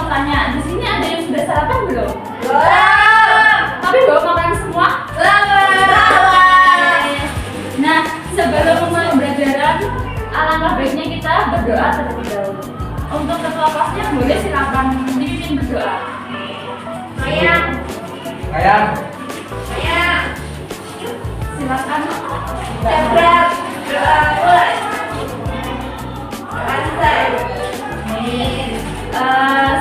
mau tanya, di sini ada yang sudah sarapan belum? Belum. Tapi bawa makanan semua? Belum. Nah, sebelum memulai pembelajaran, alangkah baiknya kita berdoa terlebih dahulu. Untuk ketua kelasnya boleh silakan dipimpin berdoa. Sayang. Sayang. Sayang. Silakan. Jabrat. Doa mulai. Selesai.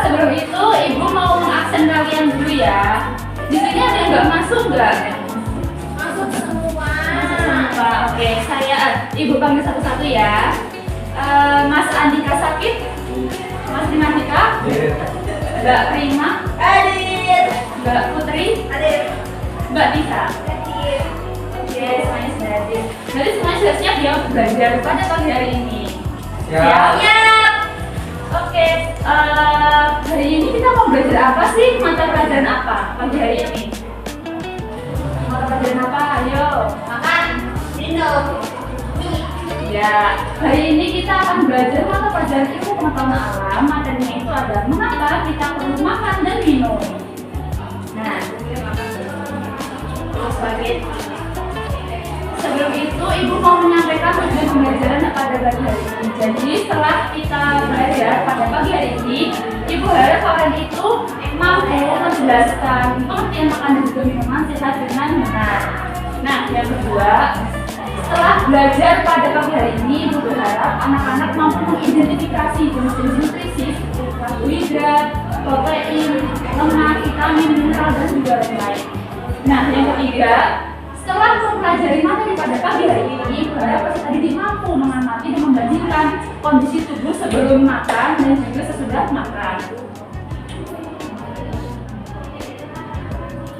Sebelum itu, ibu mau mengaksen kalian dulu ya. Di sini ada yang nggak masuk nggak? Masuk semua. Oke, ibu panggil satu-satu ya. Mas Andika sakit? Mas Dimandika? Mbak Prima? Hadir. Mbak Putri? Hadir. Mbak Tisa? Hadir. Oke, semuanya sudah hadir. Berarti semuanya sudah siap ya belajar pada pagi hari ini? Siap. Siap. Oke, hari ini kita mau belajar apa sih? Mata pelajaran apa pagi hari ini? Mata pelajaran apa? Ayo. Makan. Minum. Ya, hari ini kita akan belajar mata pelajaran ilmu pengetahuan alam. Materinya itu ada mengapa kita perlu makan dan minum. Nah, sebelum itu ibu mau menyampaikan tujuan pembelajaran pada pagi hari ini. Jadi setelah kita belajar pada pagi hari ini, ibu harap kalian itu mampu menjelaskan pengertian makan dan juga minuman sehat dengan benar. Nah, yang kedua, setelah belajar pada pagi hari ini, ibu berharap anak-anak mampu mengidentifikasi jenis-jenis nutrisi seperti karbohidrat, protein, lemak, vitamin, mineral, dan juga lain-lain. Nah, yang ketiga, setelah mempelajari materi pada pagi hari ini, ibu harap peserta didik mampu mengamati dan membandingkan kondisi tubuh sebelum makan dan juga sesudah makan.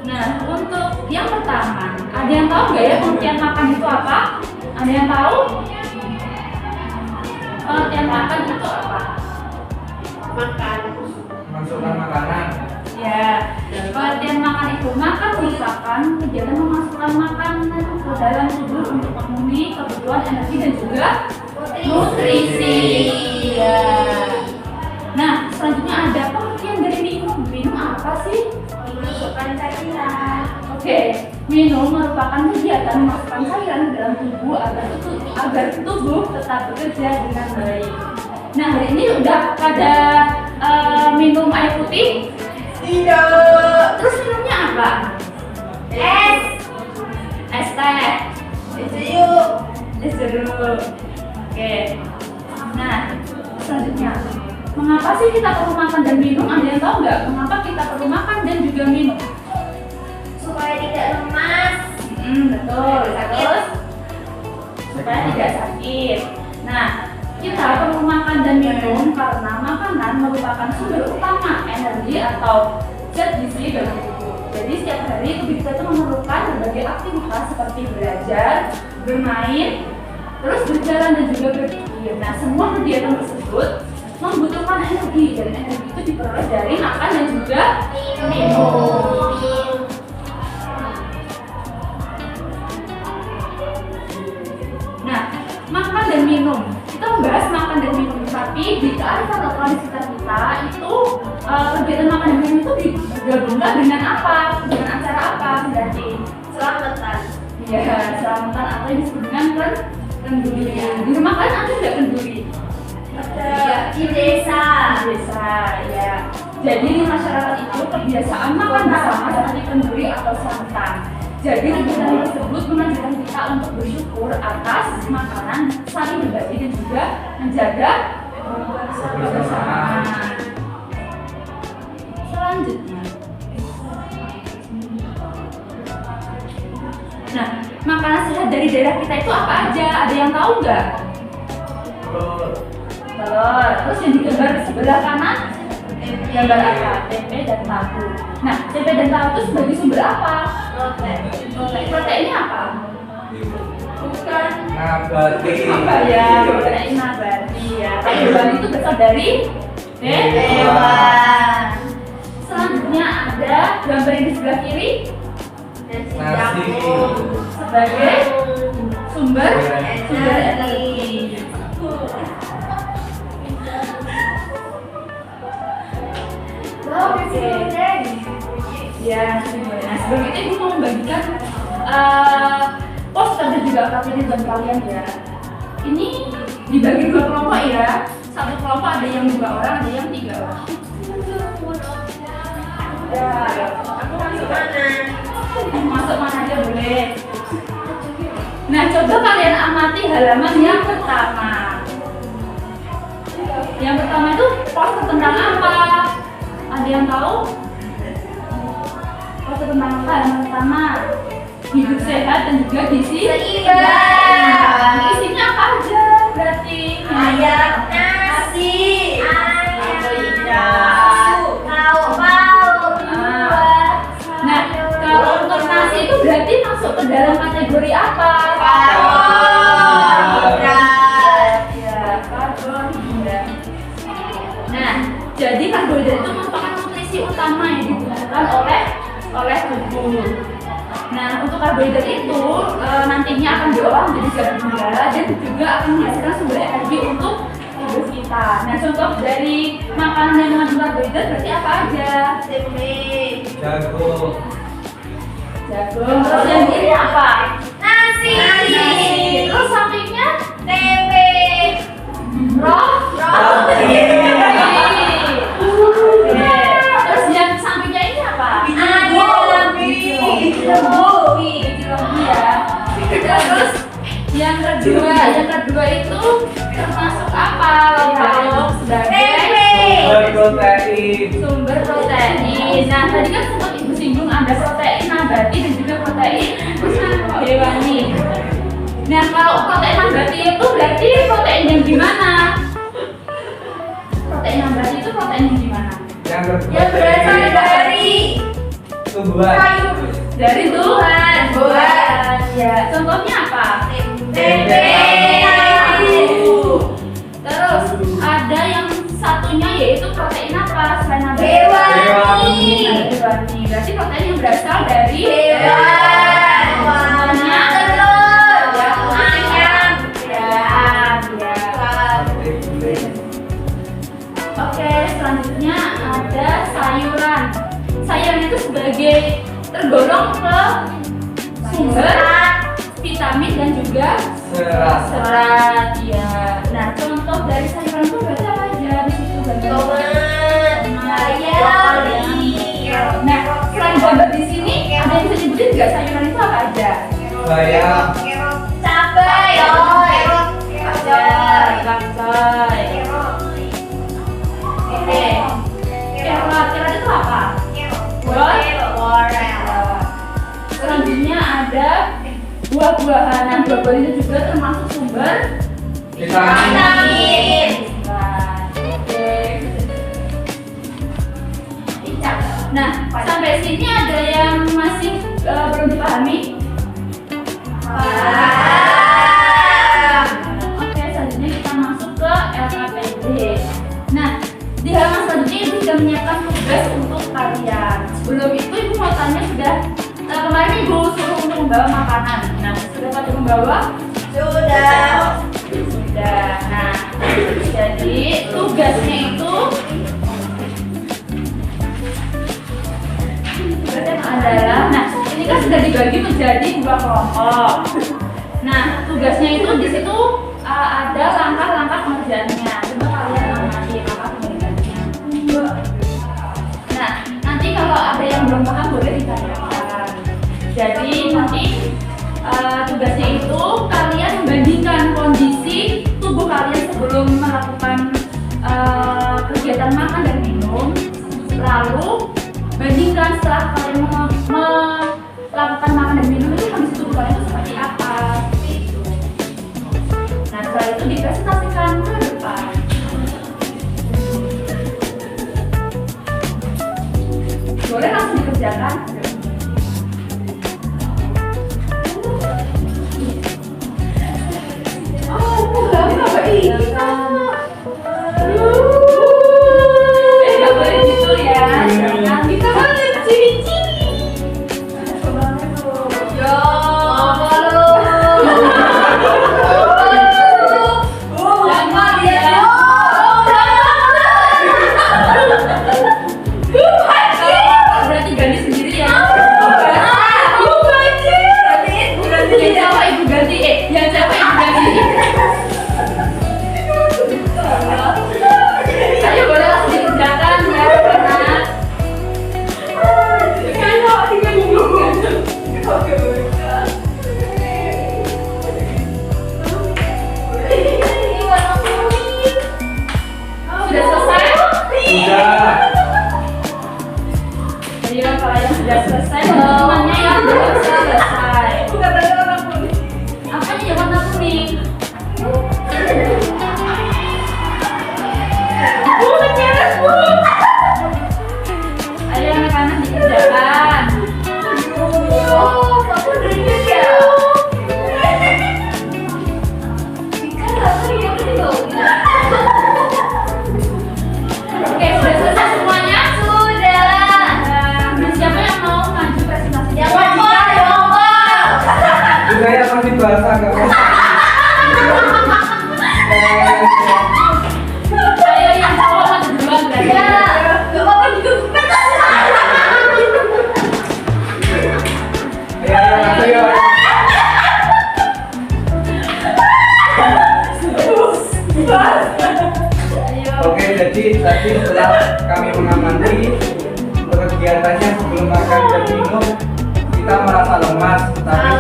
Nah, untuk yang pertama, ada yang tahu nggak ya pengertian makan itu apa? Ada yang tahu? Pengertian makan itu apa? Makan. Masukkan makanan. Ya, pengertian makan itu makan merupakan kegiatan memasukkan makanan ke dalam tubuh untuk memenuhi kebutuhan energi dan juga nutrisi. Ya. Nah, selanjutnya ada pengertian dari minum. Minum apa sih? Masukkan cairan. Oke, minum merupakan kegiatan memasukkan cairan ke dalam tubuh agar tubuh tetap bekerja dengan baik. Nah, hari ini udah pada minum air putih. Tidak. Terus minumnya apa? Es. Es teh. Es yuk. Es jeruk. Oke. Nah, selanjutnya, mengapa sih kita perlu makan dan minum? Ada yang tahu nggak? Mengapa kita perlu makan dan juga minum? Supaya tidak lemas. Betul. Terus supaya tidak sakit. Nah, kita perlu makan dan minum karena makanan merupakan sumber utama energi atau zat gizi bagi tubuh. Jadi setiap hari tubuh kita itu memerlukan berbagai aktivitas seperti belajar, bermain, terus berjalan dan juga berpikir. Nah, semua kegiatan tersebut membutuhkan energi dan energi itu diperoleh dari makan dan juga minum. Nah, makan dan minum. Kita membahas makan dan minum, tapi di kearifan lokal di sekitar kita itu kegiatan makan dan minum itu digabungkan dengan apa? Dengan acara apa berarti? Selamatan. Ya, selamatan atau yang disebut dengan kenduri. Di rumah kalian ada nggak kenduri? Ada di desa. Di desa, ya. Jadi di masyarakat itu kebiasaan makan bersama seperti kenduri atau santan. Jadi kegiatan tersebut mengajarkan kita untuk bersyukur atas makanan, saling berbagi dan juga menjaga kebersamaan. Selanjutnya, nah, makanan sehat dari daerah kita itu apa aja? Ada yang tahu nggak? Telur. Terus yang digambar di sebelah kanan? Gambar apa? Tempe dan tahu. Nah, tempe dan tahu itu sebagai sumber apa? Proteinnya apa? Bukan. Nabati. Apa ya? Protein nabati ya. Hewan itu berasal dari hewan. Selanjutnya ada gambar yang di sebelah kiri Nasi. sebagai sumber energi. Oke. Ya, nah sebelum itu ibu mau membagikan poster dan juga kartu buat kalian ya. Ini dibagi dua kelompok ya. Satu kelompok ada yang 2 orang, ada yang 3 orang. Ya, aku masuk mana? Masuk mana aja boleh. Nah, coba kalian amati halaman yang pertama. Yang pertama itu poster tentang apa? Ada yang tahu? Poster tentang apa? Yang pertama hidup sehat dan juga gizi Seimbang. Isinya apa aja berarti? Ayam, nasi, lauk pauk, buah. Nah, kalau untuk nasi itu berarti masuk ke dalam kategori apa? Karbohidrat. Ya, karbohidrat. Nah, jadi karbohidrat itu merupakan nutrisi utama yang dibutuhkan oleh tubuh. Nah, untuk karbohidrat itu nantinya akan diolah menjadi zat gula dan juga akan menghasilkan sumber energi untuk tubuh kita. Nah, contoh dari makanan yang mengandung karbohidrat berarti apa aja? Tempe, Jagung. Jagung. Terus yang ini apa? nasi, Terus sampingnya tempe, roti. Terus yang sampingnya ini apa? Biji lembu ya. Terus yang kedua itu termasuk apa? Lauk sebagai Berprotein. sumber protein. Nah, tadi kan sempat ibu singgung ada protein nabati dan juga protein hewani. Nah, kalau protein nabati itu berarti protein yang gimana? Protein nabati itu protein yang gimana? Yang kedua yang berasal dari tumbuhan. Dari Buah. Ya, contohnya apa? tempe, Terus ada yang satunya yaitu protein apa selain nabati? hewani, Hewani. Berarti protein yang berasal dari hewan, Contohnya telur, ya, ayam, ya. Oke, selanjutnya ada sayuran. Sayuran itu sebagai tergolong ke sumber vitamin dan juga serat ya. Nah, contoh dari sayuran itu berarti apa aja di situ? tomat, bayam, Nah, selain gambar di sini ada yang bisa disebutin nggak sayuran itu apa aja? Bayam. cabai, Bakcoy. Oke. Carrot itu apa? Selanjutnya ada buah-buahan. Nah, buah-buahan itu juga termasuk sumber vitamin. Nah, sampai sini ada yang masih belum dipahami? Oke, selanjutnya kita masuk ke LKPD. Nah, di halaman selanjutnya ibu sudah menyiapkan tugas untuk kalian. Sebelum itu ibu mau tanya sudah kemarin ibu suruh untuk membawa makanan. Nah, sudah pada membawa? Sudah. Sudah. Nah, jadi tugasnya itu adalah, nah ini kan sudah dibagi menjadi 2 kelompok. Nah, tugasnya itu di situ ada langkah-langkah pengerjaannya. Coba kalian amati apa pengerjaannya. Nah, nanti kalau ada yang belum paham boleh ditanyakan. Jadi nanti tugasnya itu kalian membandingkan kondisi tubuh kalian sebelum melakukan kegiatan makan dan minum, lalu bandingkan setelah kalian melakukan makan dan minum itu kondisi tubuh kalian itu seperti apa gitu. Nah, setelah itu dipresentasikan ke depan. Boleh langsung dikerjakan. Nggak boleh gitu ya. Jangan kita boleh ciri-ciri. Yo, tadi setelah kami mengamati kegiatannya sebelum makan dan minum, kita merasa lemas, tapi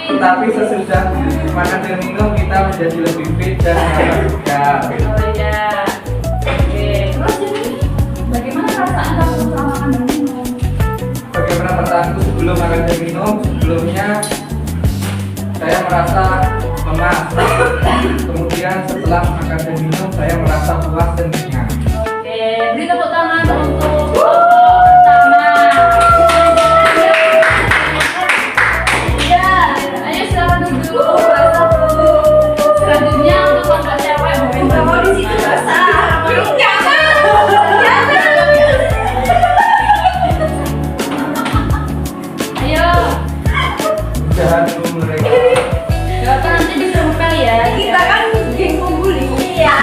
tetapi sesudah makan dan minum kita menjadi lebih fit dan segar. Oh iya. Oke. Terus ini bagaimana perasaan kamu setelah makan dan minum? Bagaimana perasaanku sebelum makan dan minum? Sebelumnya saya merasa lemas. Kemudian setelah makan dan minum saya merasa puas dan kenyang. Oke, beri tepuk tangan untuk pertama. Iya, ayo silakan duduk. Selanjutnya untuk kelompok cewek, Kamu di situ basah. ayo. Jangan dulu mereka. Jawaban nanti disuruhkan ya. Kita kan geng pembuli. Iya.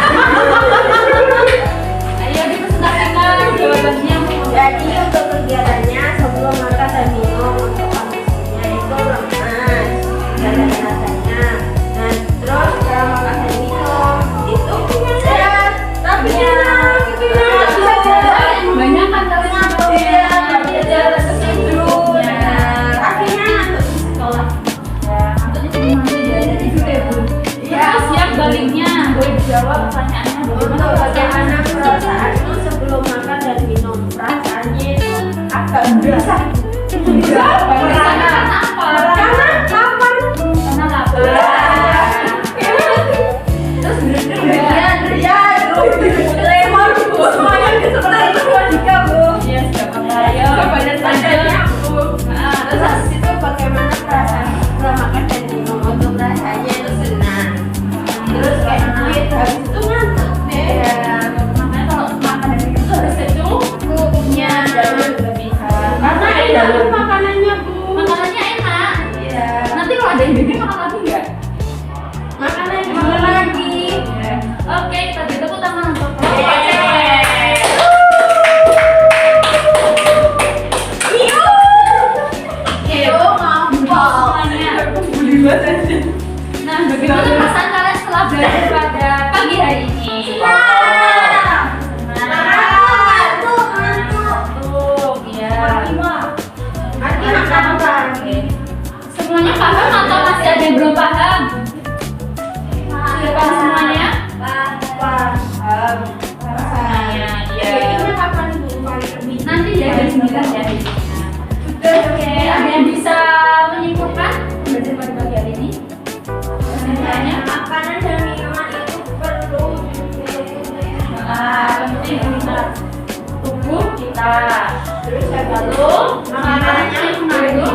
Ayo dipresentasikan jawabannya. Jadi untuk kegiatannya sebelum makan dan minum untuk kondisinya itu lemas dan rasanya. Nah terus setelah makan dan minum itu sehat. Tapi Banyak kan kalian Iya, belajar tertidur. akhirnya ngantuk di sekolah. Ya, ngantuknya cuma nanti ya, jadi gitu ya Bu. Iya. Siap baliknya, boleh dijawab pertanyaannya bagaimana Untuk bagaimana perasaan? perasaanmu sebelum makan dan minum? Perasaannya itu agak gelisah. Karena apa? Karena lapar. Karena lapar. Terus Durian, lemon, semuanya seperti itu buat Dika, Bu. Iya, siap apa? Ayo, Tandanya, Bu. Nah, Terus habis itu bagaimana perasaan setelah makan dan minum? Untuk rasanya itu senang. Terus kayak duit, habis itu ngantuk deh. makanya kalau makan dan minum itu harus secukupnya, jangan berlebihan. Karena enak tuh makanannya, Bu. Makanannya enak. Iya. Nanti kalau ada yang bikin makan lagi nggak? Makan lagi. Oke, kita beri tepuk tangan untuk Nah, bagaimana perasaan kalian setelah belajar pada pagi hari ini? Ngantuk, ya. Semuanya paham atau masih ada yang belum paham? Sudah paham semuanya? Semuanya, iya. Nanti ya jam 9 ya. Oke, ada yang bisa menyimpulkan belajar pada pagi hari ini? Kesimpulannya? Makanan dan minuman itu perlu Penting untuk tubuh kita. Terus lalu makanannya itu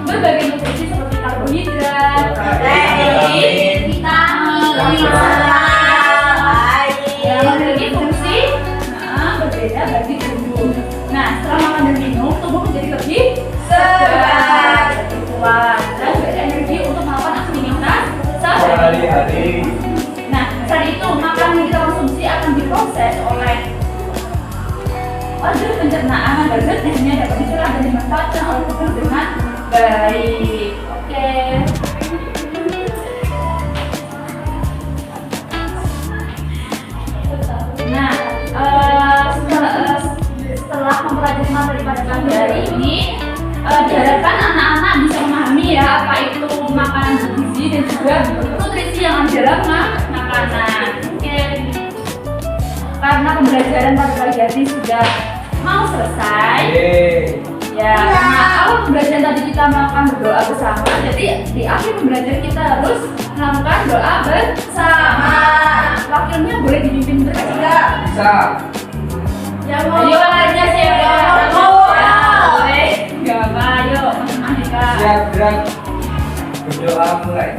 berbagai nutrisi seperti karbohidrat, protein, vitamin, yang memiliki fungsi berbeda bagi tubuh. Nah, setelah makan dan minum, tubuh menjadi lebih segar, lebih kuat, dan berenergi untuk melakukan aktivitas Hari-hari. Nah, saat itu makanan yang kita konsumsi akan diproses oleh organ pencernaan agar zat gizinya dapat dicerna dan dimanfaatkan oleh tubuh dengan baik. Oke. Nah, setelah mempelajari materi pada pagi hari ini, diharapkan anak-anak bisa memahami ya apa itu makanan bergizi dan juga nutrisi yang ada dalam makanan. Oke. Karena pembelajaran pada pagi hari ini sudah mau selesai. Ya, karena awal pembelajaran tadi kita melakukan berdoa bersama, jadi di akhir pembelajaran kita harus melakukan doa bersama. Wakilnya boleh dipimpin juga. Bisa. Ayo aja siapa? Boleh. Gak apa, ayo Mas Dika. Siap gerak. Berdoa mulai.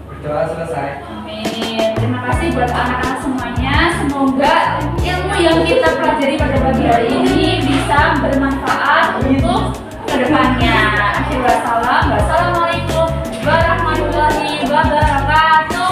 Berdoa selesai. Amin. Terima kasih buat anak-anak semuanya. Semoga ilmu yang kita pelajari pada pagi hari ini bisa bermanfaat untuk kedepannya. Akhirul wassalam. Wassalamualaikum warahmatullahi wabarakatuh.